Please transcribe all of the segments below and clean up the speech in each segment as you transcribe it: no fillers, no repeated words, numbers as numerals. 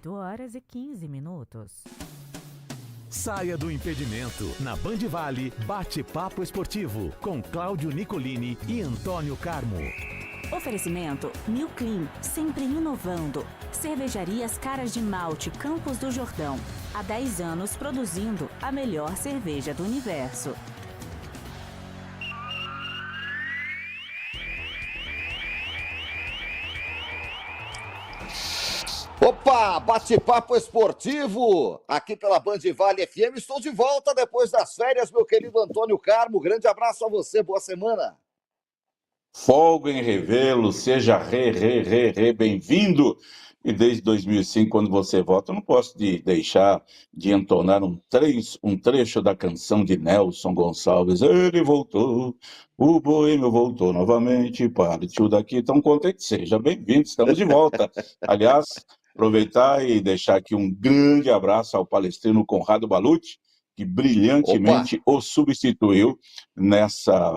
8h15. Saia do impedimento. Na Band Vale, bate-papo esportivo com Cláudio Nicolini e Antônio Carmo. Oferecimento New Clean, sempre inovando. Cervejarias Caras de Malte, Campos do Jordão. Há 10 anos produzindo a melhor cerveja do universo. Opa, bate-papo esportivo, aqui pela Band Vale FM. Estou de volta depois das férias, meu querido Antônio Carmo. Grande abraço a você, boa semana. Folga em revelo, seja bem-vindo. E desde 2005, quando você volta, eu não posso deixar de entonar um trecho da canção de Nelson Gonçalves. Ele voltou, o boêmio voltou novamente, partiu daqui. Então, contente, seja bem-vindo, estamos de volta. Aliás, aproveitar e deixar aqui um grande abraço ao palestrino Conrado Balucci, que brilhantemente o substituiu nessa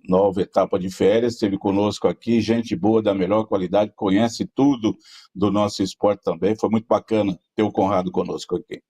nova etapa de férias. Esteve conosco aqui, gente boa, da melhor qualidade, conhece tudo do nosso esporte também. Foi muito bacana ter o Conrado conosco aqui.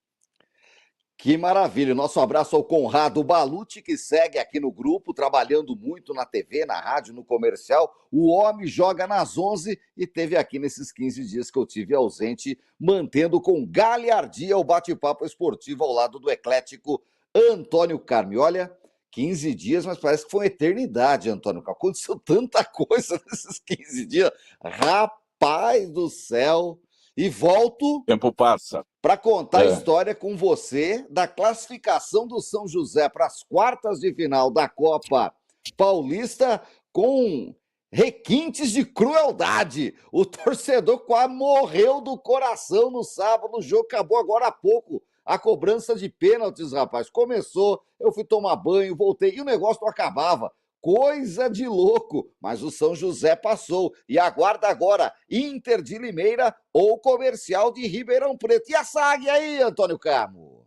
Que maravilha. Nosso abraço ao Conrado Balucci, que segue aqui no grupo, trabalhando muito na TV, na rádio, no comercial. O homem joga nas 11 e teve aqui nesses 15 dias que eu tive ausente, mantendo com galhardia o bate-papo esportivo ao lado do eclético Antônio Carmo. E olha, 15 dias, mas parece que foi uma eternidade, Antônio Carmo. Aconteceu tanta coisa nesses 15 dias. Rapaz do céu. E volto... O tempo passa. Para contar a história com você da classificação do São José para as quartas de final da Copa Paulista com requintes de crueldade. O torcedor quase morreu do coração no sábado. O jogo acabou agora há pouco. A cobrança de pênaltis, rapaz, começou. Eu fui tomar banho, voltei e o negócio não acabava. Coisa de louco, mas o São José passou e aguarda agora Inter de Limeira ou Comercial de Ribeirão Preto. E a SAG aí, Antônio Carmo?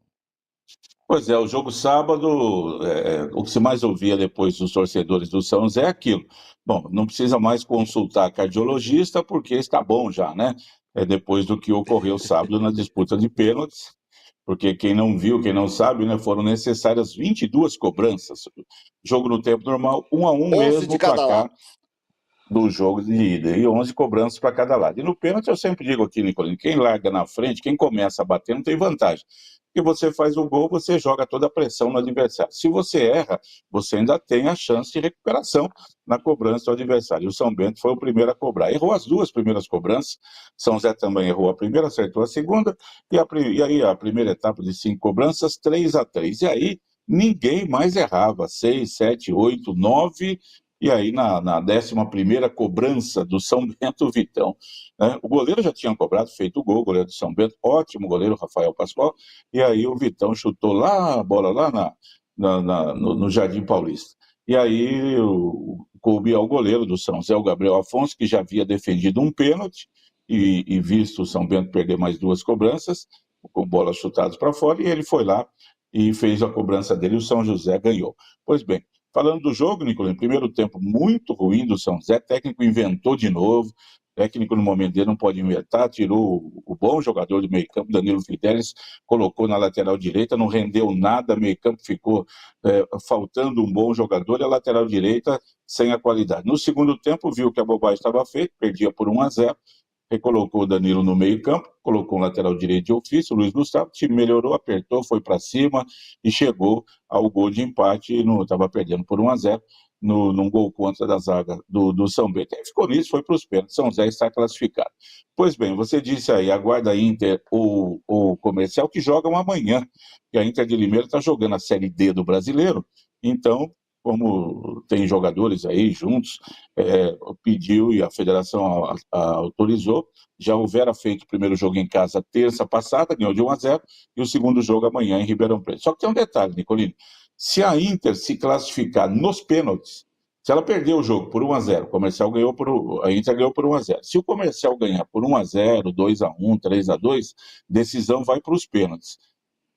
Pois é, o jogo sábado, o que se mais ouvia depois dos torcedores do São José é aquilo. Bom, não precisa mais consultar cardiologista porque está bom já, né? Depois do que ocorreu sábado na disputa de pênaltis. Porque quem não viu, quem não sabe, né, foram necessárias 22 cobranças. Jogo no tempo normal, 1-1 mesmo de cada placar lado do jogo de ida. E 11 cobranças para cada lado. E no pênalti eu sempre digo aqui, Nicolino, quem larga na frente, quem começa a bater não tem vantagem. Porque você faz o gol, você joga toda a pressão no adversário. Se você erra, você ainda tem a chance de recuperação na cobrança do adversário. E o São Bento foi o primeiro a cobrar. Errou as duas primeiras cobranças. São José também errou a primeira, acertou a segunda. E aí a primeira etapa de 5 cobranças, 3-3. E aí ninguém mais errava. 6, 7, 8, 9... E aí, na 11ª cobrança do São Bento, o Vitão, né? O goleiro já tinha cobrado, feito o gol, o goleiro do São Bento, ótimo goleiro, Rafael Pascoal, e aí o Vitão chutou lá a bola lá no Jardim Paulista. E aí coube ao goleiro do São José, o Gabriel Afonso, que já havia defendido um pênalti, e visto o São Bento perder mais 2 cobranças, com bolas chutadas para fora, e ele foi lá e fez a cobrança dele, e o São José ganhou. Pois bem, falando do jogo, Nicolino, primeiro tempo muito ruim do São José, técnico inventou de novo, técnico no momento dele não pode inventar, tirou o bom jogador do meio campo, Danilo Fidelis, colocou na lateral direita, não rendeu nada, meio campo ficou faltando um bom jogador, e a lateral direita sem a qualidade. No segundo tempo viu que a bobagem estava feita, perdia por 1-0, recolocou o Danilo no meio campo, colocou um lateral direito de ofício, o Luiz Gustavo, o time melhorou, apertou, foi para cima e chegou ao gol de empate, estava perdendo por 1-0, num gol contra da zaga do São Bento. Aí ficou nisso, foi para os pênaltis, São José está classificado. Pois bem, você disse aí, aguarda a Inter ou Comercial, que jogam amanhã, que a Inter de Limeira está jogando a Série D do Brasileiro, então, como tem jogadores aí juntos, pediu e a federação autorizou, já houvera feito o primeiro jogo em casa terça passada, ganhou de 1-0, e o segundo jogo amanhã em Ribeirão Preto. Só que tem um detalhe, Nicolino, se a Inter se classificar nos pênaltis, se ela perder o jogo por 1-0, a Inter ganhou por 1-0. Se o Comercial ganhar por 1-0, 2-1, 3-2, decisão vai para os pênaltis.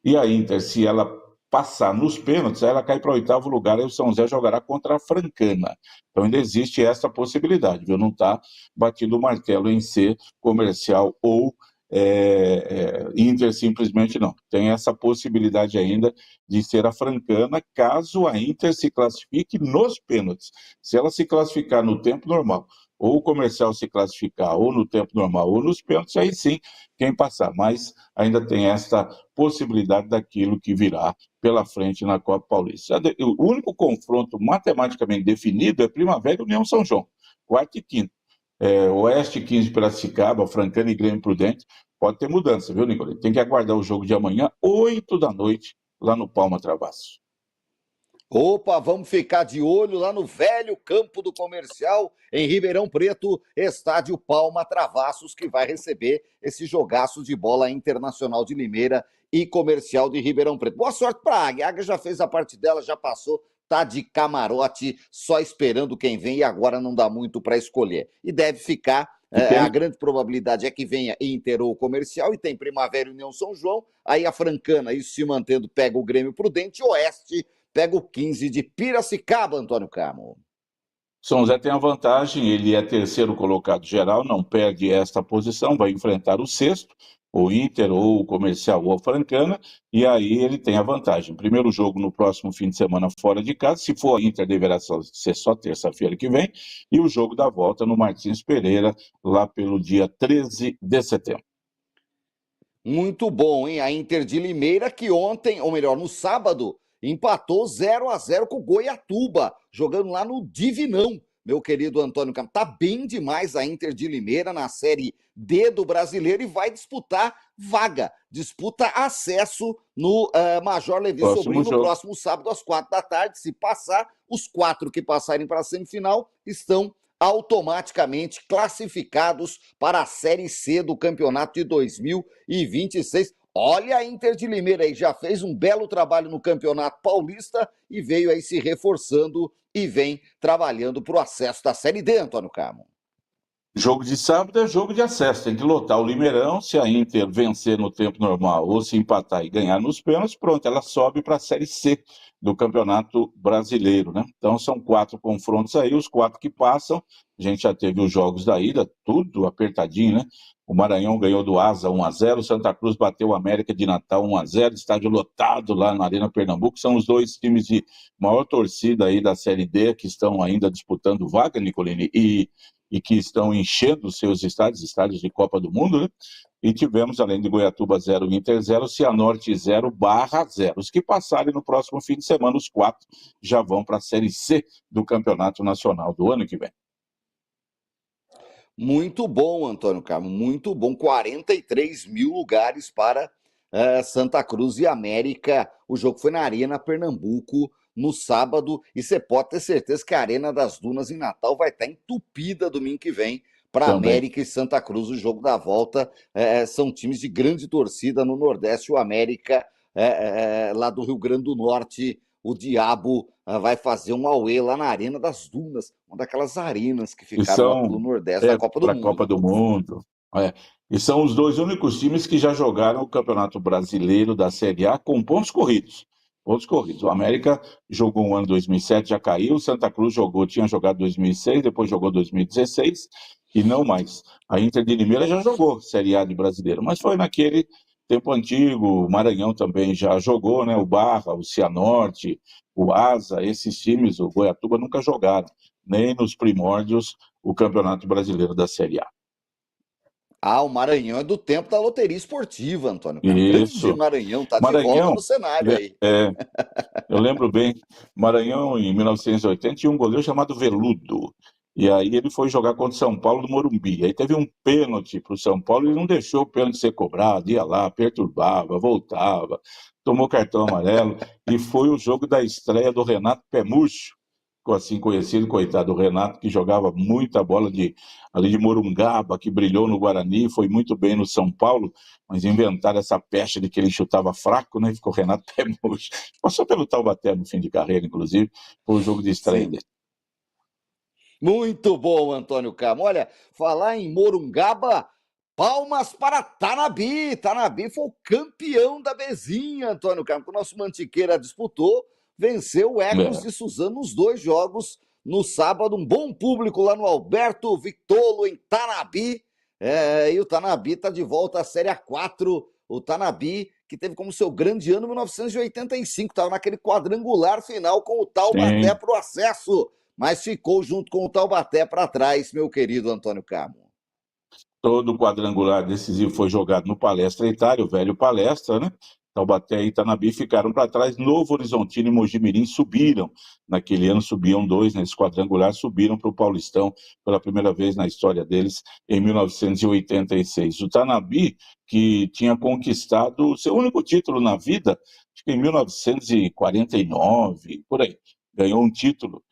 E a Inter, se ela passar nos pênaltis, aí ela cai para o 8º lugar, aí o São José jogará contra a Francana. Então ainda existe essa possibilidade, viu? Não está batido o martelo em ser Comercial ou Inter simplesmente não. Tem essa possibilidade ainda de ser a Francana, caso a Inter se classifique nos pênaltis. Se ela se classificar no tempo normal, ou o Comercial se classificar ou no tempo normal ou nos pênaltis, aí sim, quem passar. Mas ainda tem essa possibilidade daquilo que virá pela frente na Copa Paulista. O único confronto matematicamente definido é Primavera e União São João, quarta e quinta. Oeste 15 Piracicaba, Francana e Grêmio Prudente, pode ter mudança, viu, Nicolete? Tem que aguardar o jogo de amanhã, 8 da noite, lá no Palma Travasso. Opa, vamos ficar de olho lá no velho campo do Comercial, em Ribeirão Preto, estádio Palma Travassos, que vai receber esse jogaço de bola Internacional de Limeira e Comercial de Ribeirão Preto. Boa sorte para a Águia. A Águia já fez a parte dela, já passou, tá de camarote, só esperando quem vem e agora não dá muito para escolher. E deve ficar, a grande probabilidade é que venha Inter ou Comercial, e tem Primavera e União São João, aí a Francana, isso se mantendo, pega o Grêmio Prudente, Oeste pega o 15 de Piracicaba, Antônio Carmo. São José tem a vantagem, ele é terceiro colocado geral, não perde esta posição, vai enfrentar o sexto, o Inter ou o Comercial ou a Francana, e aí ele tem a vantagem. Primeiro jogo no próximo fim de semana fora de casa, se for a Inter deverá ser só terça-feira que vem, e o jogo da volta no Martins Pereira, lá pelo dia 13 de setembro. Muito bom, hein? A Inter de Limeira, que ontem, ou melhor, no sábado, empatou 0-0 com o Goiatuba, jogando lá no Divinão, meu querido Antônio Campos. Tá bem demais a Inter de Limeira na Série D do Brasileiro e vai disputar vaga, disputa acesso no Major Levi Sobrinho no próximo sábado às 4 da tarde. Se passar, os 4 que passarem para a semifinal estão automaticamente classificados para a Série C do campeonato de 2026. Olha a Inter de Limeira aí, já fez um belo trabalho no Campeonato Paulista e veio aí se reforçando e vem trabalhando para o acesso da Série D, Antônio Carmo. Jogo de sábado é jogo de acesso, tem que lotar o Limeirão. Se a Inter vencer no tempo normal ou se empatar e ganhar nos pênaltis, pronto, ela sobe para a Série C do Campeonato Brasileiro, né? Então são 4 confrontos aí, os 4 que passam. A gente já teve os jogos da ida, tudo apertadinho, né? O Maranhão ganhou do Asa 1-0, Santa Cruz bateu o América de Natal 1-0, estádio lotado lá na Arena Pernambuco. São os 2 times de maior torcida aí da Série D que estão ainda disputando vaga, Nicolini, e que estão enchendo os seus estádios de Copa do Mundo, né? E tivemos, além de Goiatuba 0, Inter 0, Cianorte 0/0. Os que passarem no próximo fim de semana, os 4 já vão para a Série C do Campeonato Nacional do ano que vem. Muito bom, Antônio Carmo, muito bom. 43 mil lugares para Santa Cruz e América. O jogo foi na Arena Pernambuco no sábado, e você pode ter certeza que a Arena das Dunas em Natal vai estar entupida domingo que vem para América e Santa Cruz. O jogo da volta são times de grande torcida no Nordeste. O América, lá do Rio Grande do Norte, o Diabo vai fazer um auê lá na Arena das Dunas, uma daquelas arenas que ficaram lá pelo Nordeste da Copa do Mundo. Copa do Mundo. E são os 2 únicos times que já jogaram o Campeonato Brasileiro da Série A com pontos corridos. O América jogou um ano 2007, já caiu. O Santa Cruz tinha jogado 2006, depois jogou 2016 e não mais. A Inter de Limeira já jogou Série A de Brasileiro, mas foi naquele tempo antigo. O Maranhão também já jogou, né? O Barra, o Cianorte, o Asa, esses times, o Goiatuba, nunca jogaram, nem nos primórdios, o Campeonato Brasileiro da Série A. O Maranhão é do tempo da loteria esportiva, Antônio. Isso. Grande Maranhão, tá de volta no cenário aí. Eu lembro bem, Maranhão, em 1980, tinha um goleiro chamado Veludo. E aí ele foi jogar contra o São Paulo no Morumbi. Aí teve um pênalti para o São Paulo e não deixou o pênalti ser cobrado. Ia lá, perturbava, voltava, tomou cartão amarelo. E foi o jogo da estreia do Renato Pé Murcho, assim conhecido, coitado, o Renato, que jogava muita bola ali de Morungaba, que brilhou no Guarani, foi muito bem no São Paulo, mas inventaram essa pecha de que ele chutava fraco, né? Ficou Renato Pé Murcho. Passou pelo Taubaté no fim de carreira, inclusive, foi o jogo de estreia dele. Muito bom, Antônio Carmo. Olha, falar em Morungaba, palmas para Tanabi. Tanabi foi o campeão da Bezinha, Antônio Carmo, que o nosso Mantiqueira disputou, venceu o Ecos de Suzano nos 2 jogos no sábado. Um bom público lá no Alberto Victolo, em Tanabi. E o Tanabi está de volta à Série A4. o Tanabe, que teve como seu grande ano 1985, estava naquele quadrangular final com o Taubaté Sim. para o acesso, mas ficou junto com o Taubaté para trás, meu querido Antônio Carmo. Todo o quadrangular decisivo foi jogado no Palestra Itália, o velho Palestra, né? Taubaté e Itanabi ficaram para trás. Novo Horizontino e Mojimirim subiram. Naquele ano subiam 2 nesse quadrangular, subiram para o Paulistão pela primeira vez na história deles em 1986. O Tanabi, que tinha conquistado o seu único título na vida, acho que em 1949, por aí, ganhou um título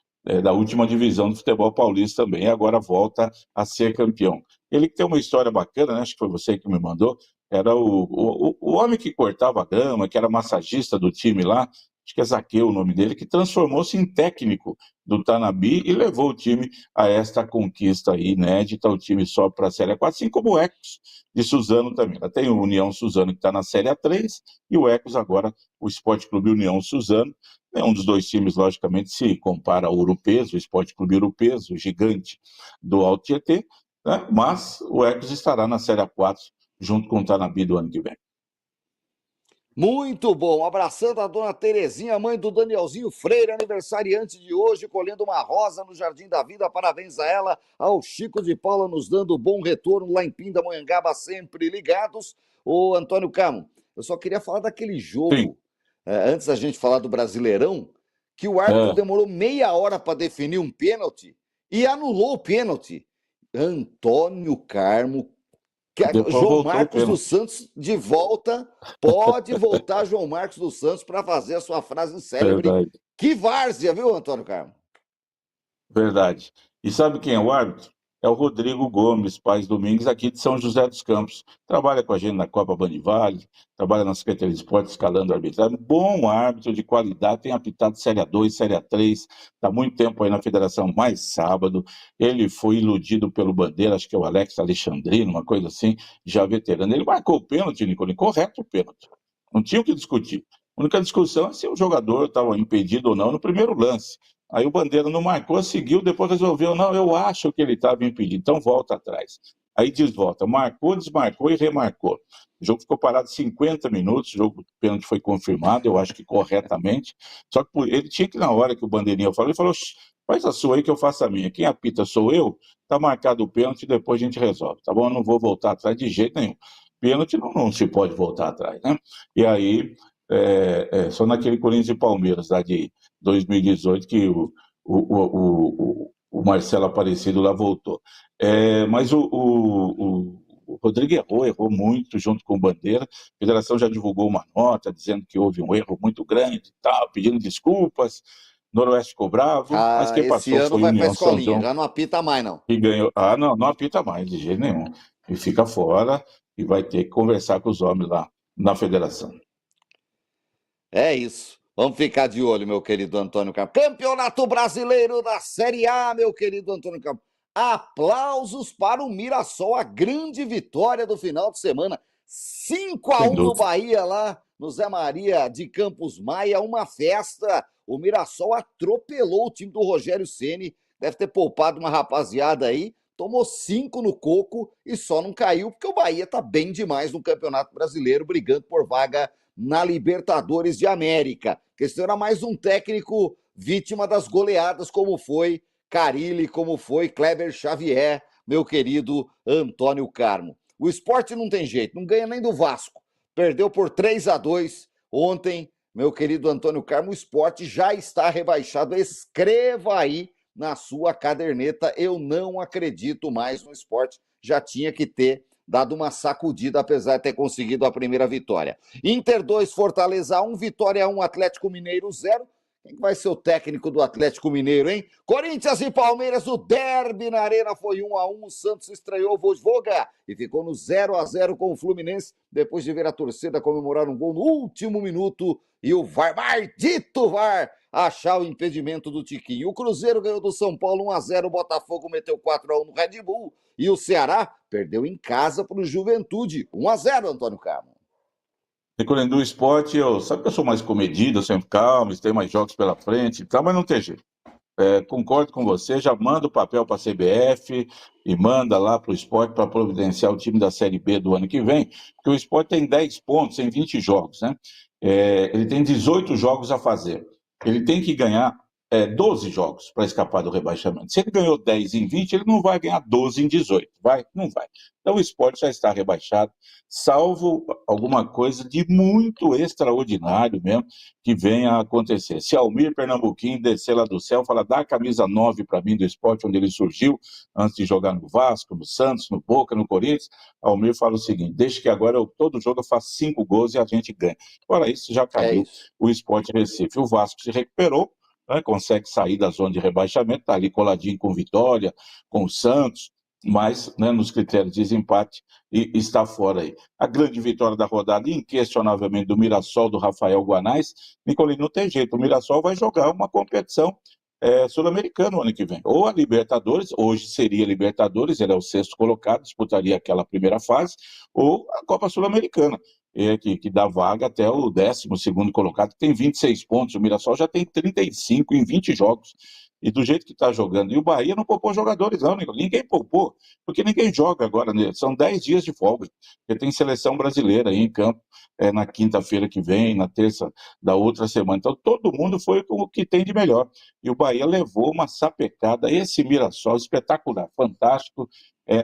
da última divisão do futebol paulista também, e agora volta a ser campeão. Ele tem uma história bacana, né? Acho que foi você que me mandou, era o homem que cortava a grama, que era massagista do time lá, acho que é Zaqueu o nome dele, que transformou-se em técnico do Tanabe e levou o time a esta conquista aí inédita. O time sobe para a Série A4, assim como o Ecos de Suzano também. Ela tem o União Suzano que está na Série A3 e o Ecos agora, o Esporte Clube União Suzano. Nenhum dos dois times, logicamente, se compara ao Ouro-Peso, o Esporte Clube Ouro-Peso, o gigante do Alto Tietê, né? Mas o Ecos estará na Série A4 junto com o Tanabe do ano que vem. Muito bom, abraçando a dona Terezinha, mãe do Danielzinho Freire, aniversariante de hoje, colhendo uma rosa no Jardim da Vida, parabéns a ela, ao Chico de Paula nos dando bom retorno lá em Pindamonhangaba, sempre ligados. Ô Antônio Carmo, eu só queria falar daquele jogo, antes da gente falar do Brasileirão, que o árbitro demorou meia hora para definir um pênalti e anulou o pênalti. Antônio Carmo, João Marcos dos Santos de volta, pode voltar João Marcos dos Santos para fazer a sua frase célebre. Verdade. Que várzea, viu, Antônio Carmo? Verdade. E sabe quem é o árbitro? É o Rodrigo Gomes, Paz Domingues, aqui de São José dos Campos. Trabalha com a gente na Copa Bandivale, trabalha na Secretaria de Esportes, escalando arbitragem. Bom árbitro de qualidade, tem apitado Série A2, Série A3, está muito tempo aí na Federação, mais sábado. Ele foi iludido pelo Bandeira, acho que é o Alex Alexandrino, uma coisa assim, já veterano. Ele marcou o pênalti, Nicolinho, correto o pênalti. Não tinha o que discutir. A única discussão é se o jogador estava impedido ou não no primeiro lance. Aí o Bandeira não marcou, seguiu, depois resolveu, não, eu acho que ele estava impedido, então volta atrás. Aí desvolta, marcou, desmarcou e remarcou. O jogo ficou parado 50 minutos, o jogo do pênalti foi confirmado, eu acho que corretamente, só que ele tinha que, na hora que o Bandeirinha falou, ele falou, faz a sua aí que eu faço a minha, quem apita sou eu, tá marcado o pênalti e depois a gente resolve, tá bom? Eu não vou voltar atrás de jeito nenhum. Pênalti não se pode voltar atrás, né? E aí, só naquele Corinthians e Palmeiras, lá de 2018, que o Marcelo Aparecido lá voltou. Mas o Rodrigo errou muito junto com o Bandeira. A federação já divulgou uma nota dizendo que houve um erro muito grande, pedindo desculpas. Noroeste ficou bravo, mas quem passou foi o União São João. Já não apita mais, não. E ganhou. Não apita mais, de jeito nenhum. E fica fora e vai ter que conversar com os homens lá na federação. É isso. Vamos ficar de olho, meu querido Antônio Carmo. Campeonato Brasileiro da Série A, meu querido Antônio Carmo. Aplausos para o Mirassol, a grande vitória do final de semana. 5-1 no Bahia, lá no Zé Maria de Campos Maia, uma festa. O Mirassol atropelou o time do Rogério Ceni, deve ter poupado uma rapaziada aí, tomou 5 no coco e só não caiu, porque o Bahia tá bem demais no Campeonato Brasileiro, brigando por vaga na Libertadores de América. A questão era mais um técnico vítima das goleadas, como foi Carille, como foi Kleber Xavier, meu querido Antônio Carmo. O Sport não tem jeito, não ganha nem do Vasco. Perdeu por 3-2 ontem, meu querido Antônio Carmo. O Sport já está rebaixado. Escreva aí na sua caderneta, eu não acredito mais no Sport. Já tinha que ter dado uma sacudida, apesar de ter conseguido a primeira vitória. Inter 2, Fortaleza 1, Vitória 1, Atlético Mineiro 0. Quem vai ser o técnico do Atlético Mineiro, hein? Corinthians e Palmeiras, o derby na Arena foi 1-1. O Santos estreou o Vosvoga e ficou no 0-0 com o Fluminense, depois de ver a torcida comemorar um gol no último minuto e o VAR, maldito VAR, achar o impedimento do Tiquinho. O Cruzeiro ganhou do São Paulo 1-0, o Botafogo meteu 4-1 no Red Bull e o Ceará perdeu em casa para o Juventude, 1-0, Antônio Carmo. Nicolinho, do esporte, sabe que eu sou mais comedido, sempre calmo, tem mais jogos pela frente e tal, mas não tem jeito. concordo com você, já manda o papel para a CBF e manda lá para o Sport para providenciar o time da Série B do ano que vem, porque o Sport tem 10 pontos em 20 jogos, né? Ele tem 18 jogos a fazer. Ele tem que ganhar 12 jogos para escapar do rebaixamento. Se ele ganhou 10 em 20, ele não vai ganhar 12 em 18, vai? Não vai. Então o Sport já está rebaixado, salvo alguma coisa de muito extraordinário mesmo que venha a acontecer. Se Almir Pernambuquim descer lá do céu, fala, dá a camisa 9 para mim do Sport, onde ele surgiu, antes de jogar no Vasco, no Santos, no Boca, no Corinthians, Almir fala o seguinte, deixa que agora todo jogo eu faço 5 gols e a gente ganha. Fora isso, já caiu isso. o Sport Recife. O Vasco se recuperou, né, consegue sair da zona de rebaixamento, está ali coladinho com o Vitória, com o Santos, mas, né, nos critérios de desempate e está fora aí. A grande vitória da rodada, inquestionavelmente, do Mirassol, do Rafael Guanais. Nicolino, não tem jeito, o Mirassol vai jogar uma competição sul-americana no ano que vem. Ou a Libertadores, hoje seria Libertadores, ele é o 6º colocado, disputaria aquela primeira fase, ou a Copa Sul-Americana, que dá vaga até o 12º colocado, que tem 26 pontos, o Mirassol já tem 35 em 20 jogos. E do jeito que está jogando. E o Bahia não poupou jogadores, não, ninguém poupou, porque ninguém joga agora, né? São 10 dias de folga, porque tem seleção brasileira aí em campo, na quinta-feira que vem, na terça da outra semana. Então, todo mundo foi com o que tem de melhor. E o Bahia levou uma sapecada, esse Mirassol espetacular, fantástico.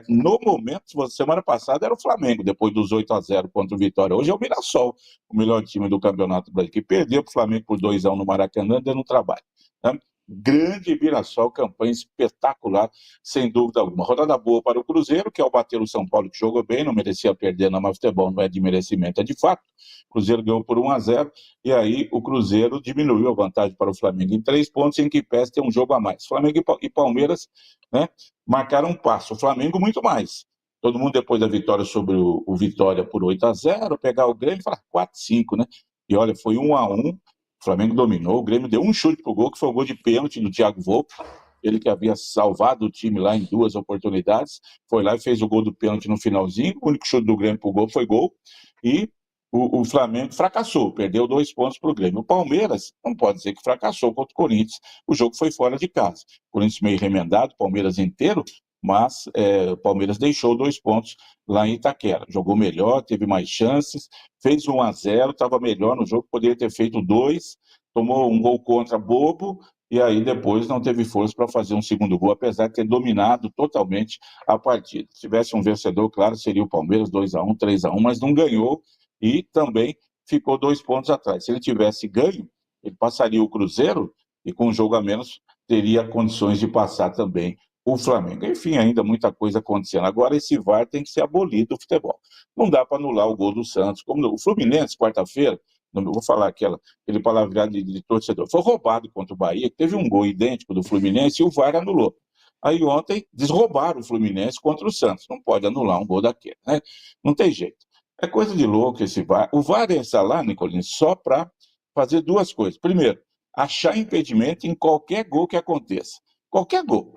No momento, semana passada era o Flamengo, depois dos 8-0 contra o Vitória. Hoje é o Mirassol, o melhor time do Campeonato Brasileiro, que perdeu para o Flamengo por 2-1 no Maracanã, dando trabalho, né? Grande Mirassol, campanha espetacular, sem dúvida alguma. Rodada boa para o Cruzeiro, que ao bater o São Paulo, que jogou bem, não merecia perder na futebol, não é de merecimento, é de fato. O Cruzeiro ganhou por 1-0, e aí o Cruzeiro diminuiu a vantagem para o Flamengo em 3 pontos, em que pese tem um jogo a mais. Flamengo e Palmeiras, né, marcaram um passo, o Flamengo muito mais. Todo mundo, depois da vitória sobre o Vitória por 8-0, pegar o Grêmio e falar 4-5, né? E olha, foi 1-1. O Flamengo dominou, o Grêmio deu um chute pro gol, que foi o gol de pênalti do Thiago Volpi, ele que havia salvado o time lá em 2 oportunidades, foi lá e fez o gol do pênalti no finalzinho, o único chute do Grêmio pro gol foi gol, e o Flamengo fracassou, perdeu 2 pontos pro Grêmio. O Palmeiras, não pode dizer que fracassou contra o Corinthians, o jogo foi fora de casa. O Corinthians meio remendado, o Palmeiras inteiro, mas o Palmeiras deixou 2 pontos lá em Itaquera. Jogou melhor, teve mais chances, fez 1-0, estava melhor no jogo, poderia ter feito 2, tomou um gol contra bobo, e aí depois não teve força para fazer um segundo gol, apesar de ter dominado totalmente a partida. Se tivesse um vencedor, claro, seria o Palmeiras, 2-1, 3-1, mas não ganhou e também ficou 2 pontos atrás. Se ele tivesse ganho, ele passaria o Cruzeiro e com um jogo a menos teria condições de passar também o Flamengo. Enfim, ainda muita coisa acontecendo. Agora esse VAR tem que ser abolido do futebol. Não dá para anular o gol do Santos. Como o Fluminense, quarta-feira, não vou falar aquele palavreado de torcedor, foi roubado contra o Bahia, teve um gol idêntico do Fluminense e o VAR anulou. Aí ontem desroubaram o Fluminense contra o Santos. Não pode anular um gol daquele, né? Não tem jeito. É coisa de louco esse VAR. O VAR está lá, Nicolino, só para fazer 2 coisas. Primeiro, achar impedimento em qualquer gol que aconteça. Qualquer gol.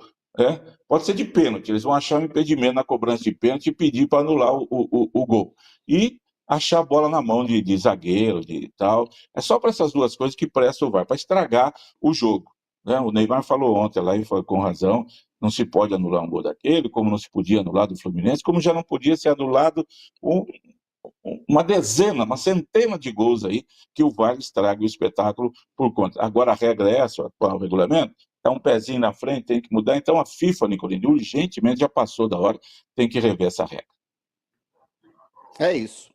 Pode ser de pênalti, eles vão achar um impedimento na cobrança de pênalti e pedir para anular o gol. E achar a bola na mão de zagueiro, de tal. É só para essas 2 coisas que presta o VAR, para estragar o jogo, né? O Neymar falou ontem lá, e falou com razão, não se pode anular um gol daquele, como não se podia anular do Fluminense, como já não podia ser anulado uma centena de gols aí, que o VAR estraga o espetáculo por conta. Agora a regra é essa, o regulamento, é um pezinho na frente, tem que mudar. Então a FIFA, Nicolino, urgentemente já passou da hora, tem que rever essa regra. É isso.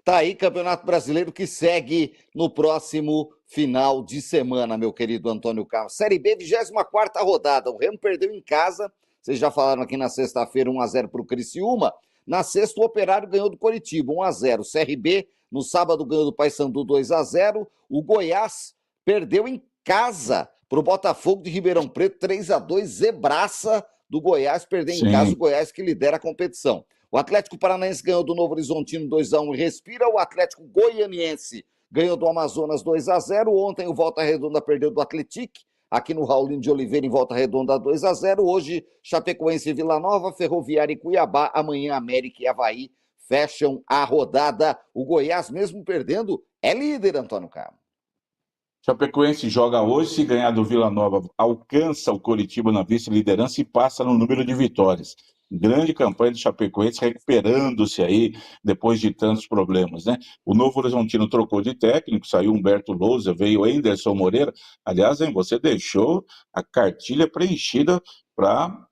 Tá aí, Campeonato Brasileiro que segue no próximo final de semana, meu querido Antônio Carlos. Série B, 24ª rodada. O Remo perdeu em casa. Vocês já falaram aqui na sexta-feira, 1-0 para o Criciúma. Na sexta, o Operário ganhou do Coritiba, 1-0. CRB, no sábado, ganhou do Paysandu, 2-0. O Goiás perdeu em casa para o Botafogo de Ribeirão Preto, 3-2. Zebraça do Goiás, perder em casa, o Goiás que lidera a competição. O Atlético Paranaense ganhou do Novo Horizontino 2-1 e respira. O Atlético Goianiense ganhou do Amazonas 2-0. Ontem o Volta Redonda perdeu do Atlético, aqui no Raulino de Oliveira, em Volta Redonda 2-0. Hoje, Chapecoense e Vila Nova, Ferroviária e Cuiabá. Amanhã, América e Avaí fecham a rodada. O Goiás, mesmo perdendo, é líder, Antônio Carlos. Chapecoense joga hoje, se ganhar do Vila Nova, alcança o Coritiba na vice-liderança e passa no número de vitórias. Grande campanha do Chapecoense, recuperando-se aí depois de tantos problemas, né? O Novo Horizontino trocou de técnico, saiu Humberto Lousa, veio Anderson Moreira. Aliás, hein, você deixou a cartilha preenchida para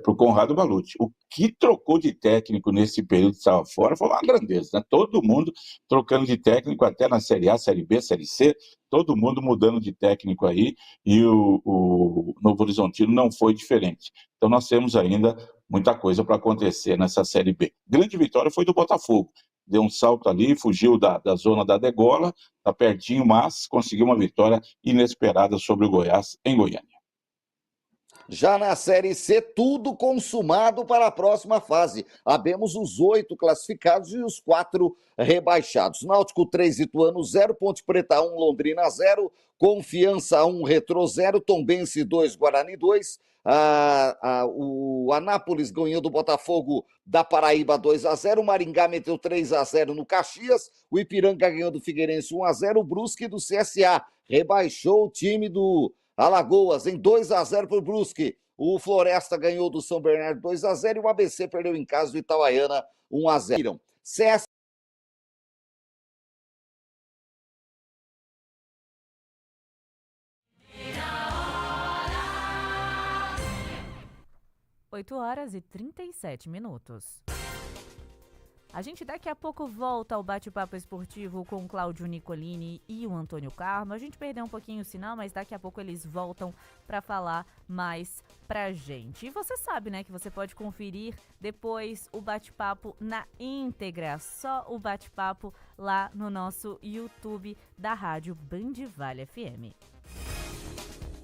o Conrado Balucci. O que trocou de técnico nesse período que estava fora foi uma grandeza, né? Todo mundo trocando de técnico, até na Série A, Série B, Série C, todo mundo mudando de técnico aí, e o Novo Horizontino não foi diferente. Então nós temos ainda muita coisa para acontecer nessa Série B. Grande vitória foi do Botafogo. Deu um salto ali, fugiu da zona da degola, está pertinho, mas conseguiu uma vitória inesperada sobre o Goiás em Goiânia. Já na Série C, tudo consumado para a próxima fase. Abemos os 8 classificados e os 4 rebaixados. Náutico 3, Ituano 0, Ponte Preta 1, Londrina 0, Confiança 1, Retrô 0, Tombense 2, Guarani 2. O Anápolis ganhou do Botafogo da Paraíba 2-0, o Maringá meteu 3-0 no Caxias, o Ipiranga ganhou do Figueirense 1-0, o Brusque do CSA rebaixou o time do Alagoas em 2-0 para o Brusque. O Floresta ganhou do São Bernardo 2-0 e o ABC perdeu em casa do Itabaiana 1-0. CS 8h37. A gente daqui a pouco volta ao bate-papo esportivo com o Cláudio Nicolini e o Antônio Carmo. A gente perdeu um pouquinho o sinal, mas daqui a pouco eles voltam para falar mais pra gente. E você sabe, né, que você pode conferir depois o bate-papo na íntegra, só o bate-papo lá no nosso YouTube da Rádio Band Vale FM.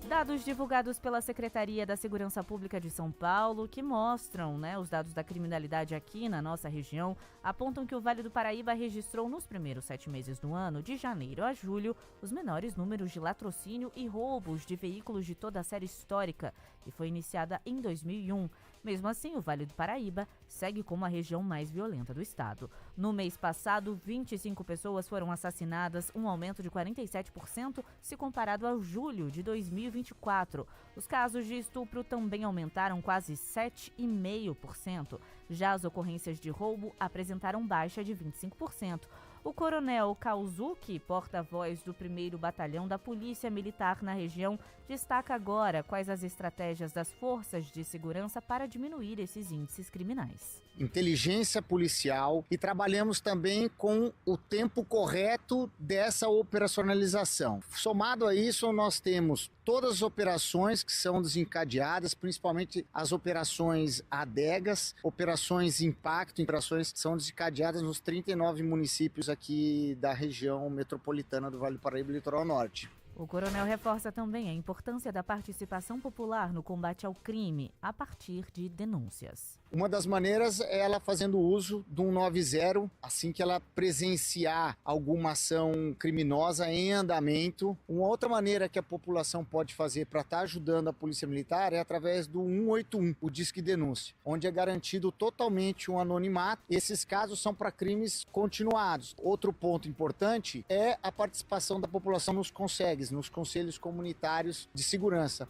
Dados divulgados pela Secretaria da Segurança Pública de São Paulo, que mostram, os dados da criminalidade aqui na nossa região, apontam que o Vale do Paraíba registrou nos primeiros 7 meses do ano, de janeiro a julho, os menores números de latrocínio e roubos de veículos de toda a série histórica, que foi iniciada em 2001. Mesmo assim, o Vale do Paraíba segue como a região mais violenta do estado. No mês passado, 25 pessoas foram assassinadas, um aumento de 47% se comparado ao julho de 2024. Os casos de estupro também aumentaram quase 7,5%. Já as ocorrências de roubo apresentaram baixa de 25%. O coronel Kauzuki, porta-voz do 1º Batalhão da Polícia Militar na região, destaca agora quais as estratégias das forças de segurança para diminuir esses índices criminais. Inteligência policial e trabalhamos também com o tempo correto dessa operacionalização. Somado a isso, nós temos todas as operações que são desencadeadas, principalmente as operações adegas, operações impacto, operações que são desencadeadas nos 39 municípios aqui da região metropolitana do Vale do Paraíba e Litoral Norte. O coronel reforça também a importância da participação popular no combate ao crime, a partir de denúncias. Uma das maneiras é ela fazendo uso do 190, assim que ela presenciar alguma ação criminosa em andamento. Uma outra maneira que a população pode fazer para estar ajudando a Polícia Militar é através do 181, o Disque Denúncia, onde é garantido totalmente um anonimato. Esses casos são para crimes continuados. Outro ponto importante é a participação da população nos CONSEGs, nos Conselhos Comunitários de Segurança.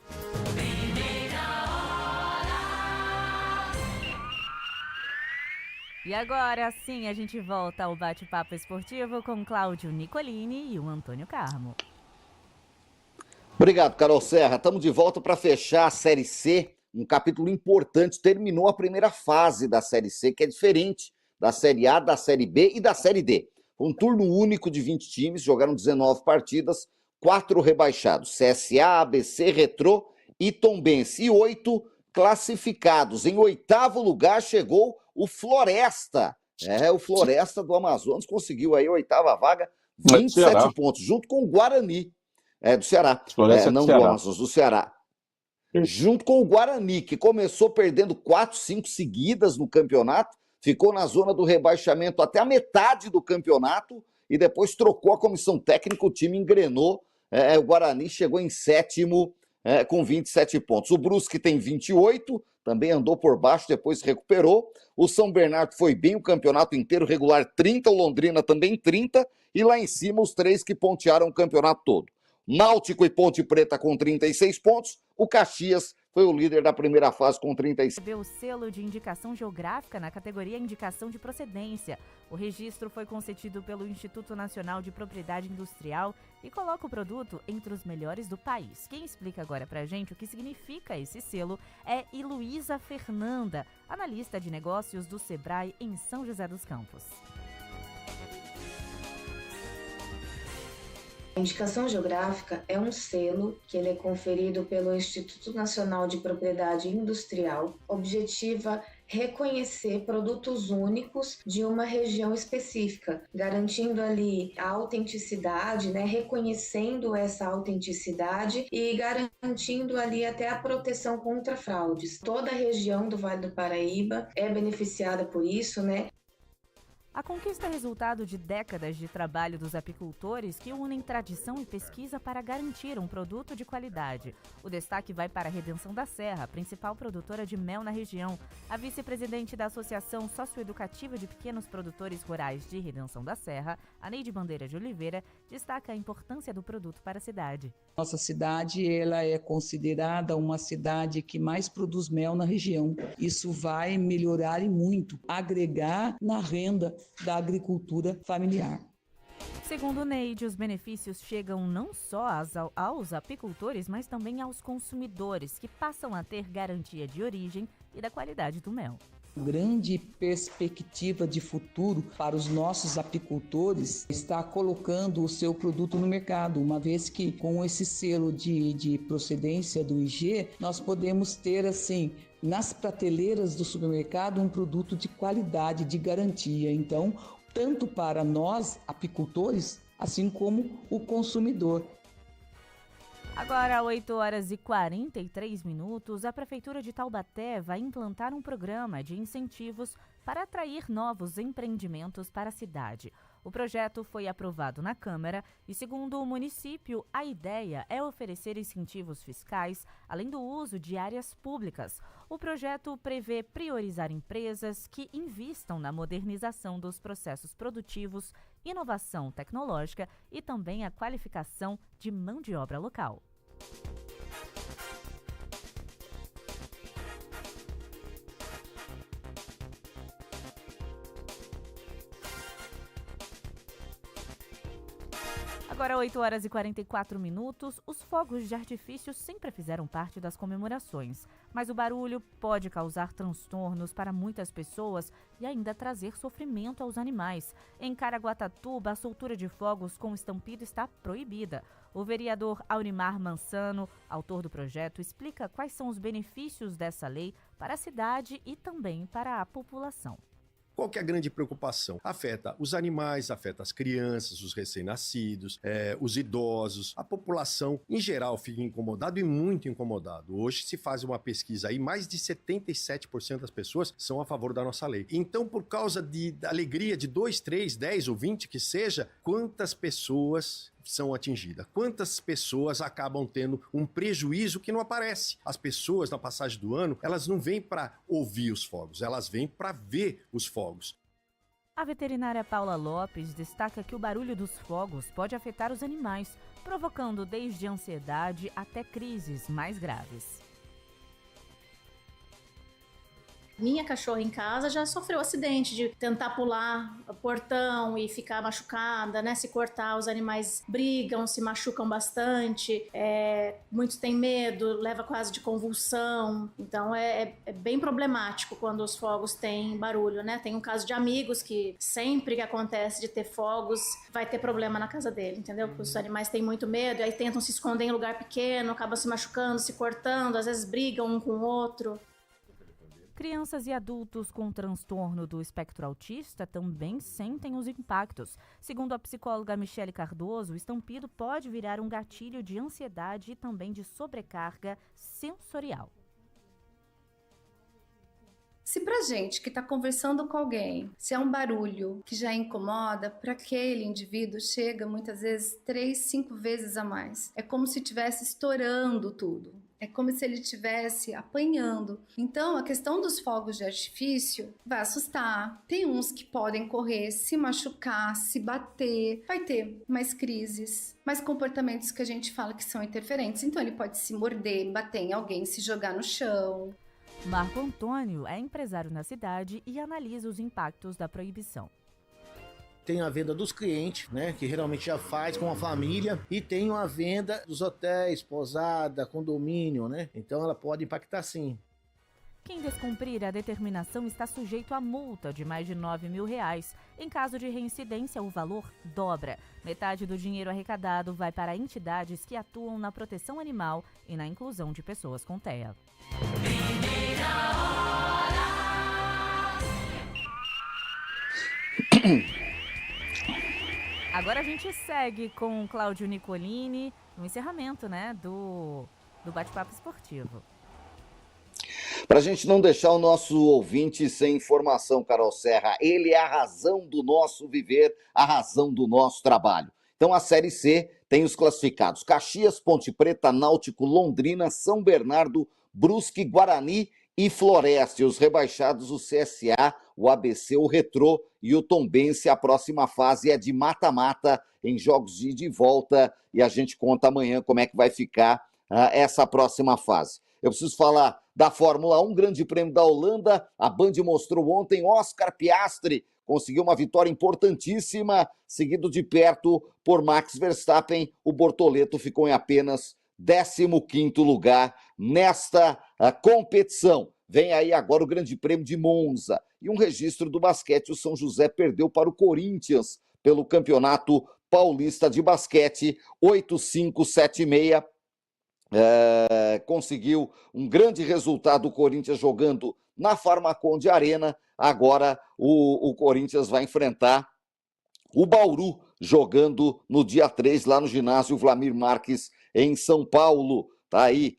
E agora sim a gente volta ao bate-papo esportivo com Cláudio Nicolini e o Antônio Carmo. Obrigado, Carol Serra. Estamos de volta para fechar a Série C, um capítulo importante. Terminou a primeira fase da Série C, que é diferente da Série A, da Série B e da Série D. Foi um turno único de 20 times, jogaram 19 partidas, 4 rebaixados, CSA, ABC, Retrô e Tombense, e 8 classificados. Em 8º lugar chegou o Floresta. O Floresta do Amazonas conseguiu aí a 8ª vaga, 27 pontos, junto com o Guarani, do Ceará. Não do Amazonas, do Ceará. Junto com o Guarani, que começou perdendo 4, 5 seguidas no campeonato, ficou na zona do rebaixamento até a metade do campeonato e depois trocou a comissão técnica, o time engrenou. O Guarani chegou em 7º com 27 pontos. O Brusque tem 28, também andou por baixo, depois se recuperou. O São Bernardo foi bem o campeonato inteiro, regular 30, o Londrina também 30, e lá em cima os 3 que pontearam o campeonato todo. Náutico e Ponte Preta com 36 pontos, o Caxias foi o líder da primeira fase com 36. Recebeu o selo de indicação geográfica na categoria Indicação de Procedência. O registro foi concedido pelo Instituto Nacional de Propriedade Industrial e coloca o produto entre os melhores do país. Quem explica agora pra gente o que significa esse selo é Heloísa Fernanda, analista de negócios do Sebrae em São José dos Campos. A indicação geográfica é um selo que ele é conferido pelo Instituto Nacional de Propriedade Industrial, objetiva reconhecer produtos únicos de uma região específica, garantindo ali a autenticidade, reconhecendo essa autenticidade e garantindo ali até a proteção contra fraudes. Toda a região do Vale do Paraíba é beneficiada por isso, A conquista é resultado de décadas de trabalho dos apicultores que unem tradição e pesquisa para garantir um produto de qualidade. O destaque vai para a Redenção da Serra, principal produtora de mel na região. A vice-presidente da Associação Socioeducativa de Pequenos Produtores Rurais de Redenção da Serra, Aneide Bandeira de Oliveira, destaca a importância do produto para a cidade. Nossa cidade ela é considerada uma cidade que mais produz mel na região. Isso vai melhorar e muito, agregar na renda da agricultura familiar. Segundo Neide, os benefícios chegam não só aos apicultores, mas também aos consumidores, que passam a ter garantia de origem e da qualidade do mel. Grande perspectiva de futuro para os nossos apicultores está colocando o seu produto no mercado, uma vez que com esse selo de procedência do IG, nós podemos ter assim nas prateleiras do supermercado um produto de qualidade, de garantia. Então, tanto para nós apicultores, assim como o consumidor. Agora, 8h43, a Prefeitura de Taubaté vai implantar um programa de incentivos para atrair novos empreendimentos para a cidade. O projeto foi aprovado na Câmara e, segundo o município, a ideia é oferecer incentivos fiscais, além do uso de áreas públicas. O projeto prevê priorizar empresas que invistam na modernização dos processos produtivos, inovação tecnológica e também a qualificação de mão de obra local. Agora, 8h44, os fogos de artifício sempre fizeram parte das comemorações, mas o barulho pode causar transtornos para muitas pessoas e ainda trazer sofrimento aos animais. Em Caraguatatuba, a soltura de fogos com estampido está proibida. O vereador Aurimar Mansano, autor do projeto, explica quais são os benefícios dessa lei para a cidade e também para a população. Qual que é a grande preocupação? Afeta os animais, afeta as crianças, os recém-nascidos, os idosos, a população em geral fica incomodado e muito incomodado. Hoje se faz uma pesquisa aí, mais de 77% das pessoas são a favor da nossa lei. Então, por causa da alegria de 2, 3, 10 ou 20 que seja, quantas pessoas são atingidas? Quantas pessoas acabam tendo um prejuízo que não aparece? As pessoas, na passagem do ano, elas não vêm para ouvir os fogos, elas vêm para ver os fogos. A veterinária Paula Lopes destaca que o barulho dos fogos pode afetar os animais, provocando desde ansiedade até crises mais graves. Minha cachorra em casa já sofreu acidente de tentar pular o portão e ficar machucada, né? Se cortar, os animais brigam, se machucam bastante, muitos têm medo, leva quase de convulsão. Então é bem problemático quando os fogos têm barulho, né? Tem um caso de amigos que sempre que acontece de ter fogos, vai ter problema na casa dele, entendeu? Porque os animais têm muito medo e aí tentam se esconder em lugar pequeno, acabam se machucando, se cortando, às vezes brigam um com o outro. Crianças e adultos com transtorno do espectro autista também sentem os impactos. Segundo a psicóloga Michele Cardoso, o estampido pode virar um gatilho de ansiedade e também de sobrecarga sensorial. Se pra gente que está conversando com alguém, se é um barulho que já incomoda, para aquele indivíduo chega muitas vezes 3, 5 vezes a mais. É como se estivesse estourando tudo. É como se ele estivesse apanhando. Então, a questão dos fogos de artifício vai assustar. Tem uns que podem correr, se machucar, se bater. Vai ter mais crises, mais comportamentos que a gente fala que são interferentes. Então, ele pode se morder, bater em alguém, se jogar no chão. Marco Antônio é empresário na cidade e analisa os impactos da proibição. Tem a venda dos clientes, né, que geralmente já faz com a família, e tem a venda dos hotéis, pousada, condomínio, né? Então ela pode impactar sim. Quem descumprir a determinação está sujeito a multa de mais de R$9 mil. Em caso de reincidência, o valor dobra. Metade do dinheiro arrecadado vai para entidades que atuam na proteção animal e na inclusão de pessoas com TEA. Agora a gente segue com o Cláudio Nicolini no encerramento, né, do bate-papo esportivo. Para a gente não deixar o nosso ouvinte sem informação, Carol Serra, ele é a razão do nosso viver, a razão do nosso trabalho. Então a Série C tem os classificados: Caxias, Ponte Preta, Náutico, Londrina, São Bernardo, Brusque, Guarani e Floresta. E os rebaixados, o CSA, o ABC, o Retrô e o Tombense. A próxima fase é de mata-mata em jogos de ida e volta, e a gente conta amanhã como é que vai ficar essa próxima fase. Eu preciso falar da Fórmula 1, Grande Prêmio da Holanda. A Band mostrou ontem Oscar Piastri conseguiu uma vitória importantíssima, seguido de perto por Max Verstappen. O Bortoleto ficou em apenas 15º lugar nesta competição. Vem aí agora o Grande Prêmio de Monza. E um registro do basquete: o São José perdeu para o Corinthians pelo Campeonato Paulista de Basquete, 8-5, 7-6. Conseguiu um grande resultado o Corinthians jogando na Farmaconde Arena. Agora o Corinthians vai enfrentar o Bauru jogando no dia 3 lá no ginásio Vlamir Marques em São Paulo. Tá aí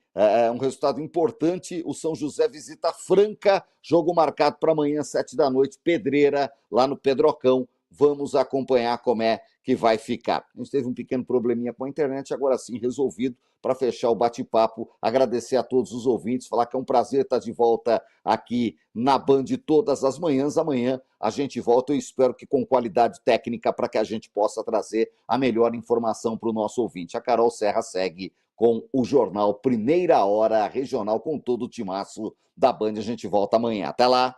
um resultado importante. O São José visita Franca, jogo marcado para amanhã 7 da noite, Pedreira, lá no Pedrocão. Vamos acompanhar como é que vai ficar. A gente teve um pequeno probleminha com a internet, agora sim resolvido. Para fechar o bate-papo, agradecer a todos os ouvintes, falar que é um prazer estar de volta aqui na Band todas as manhãs. Amanhã a gente volta, eu espero que com qualidade técnica, para que a gente possa trazer a melhor informação para o nosso ouvinte. A Carol Serra segue com o jornal Primeira Hora Regional, com todo o timaço da Band. A gente volta amanhã. Até lá!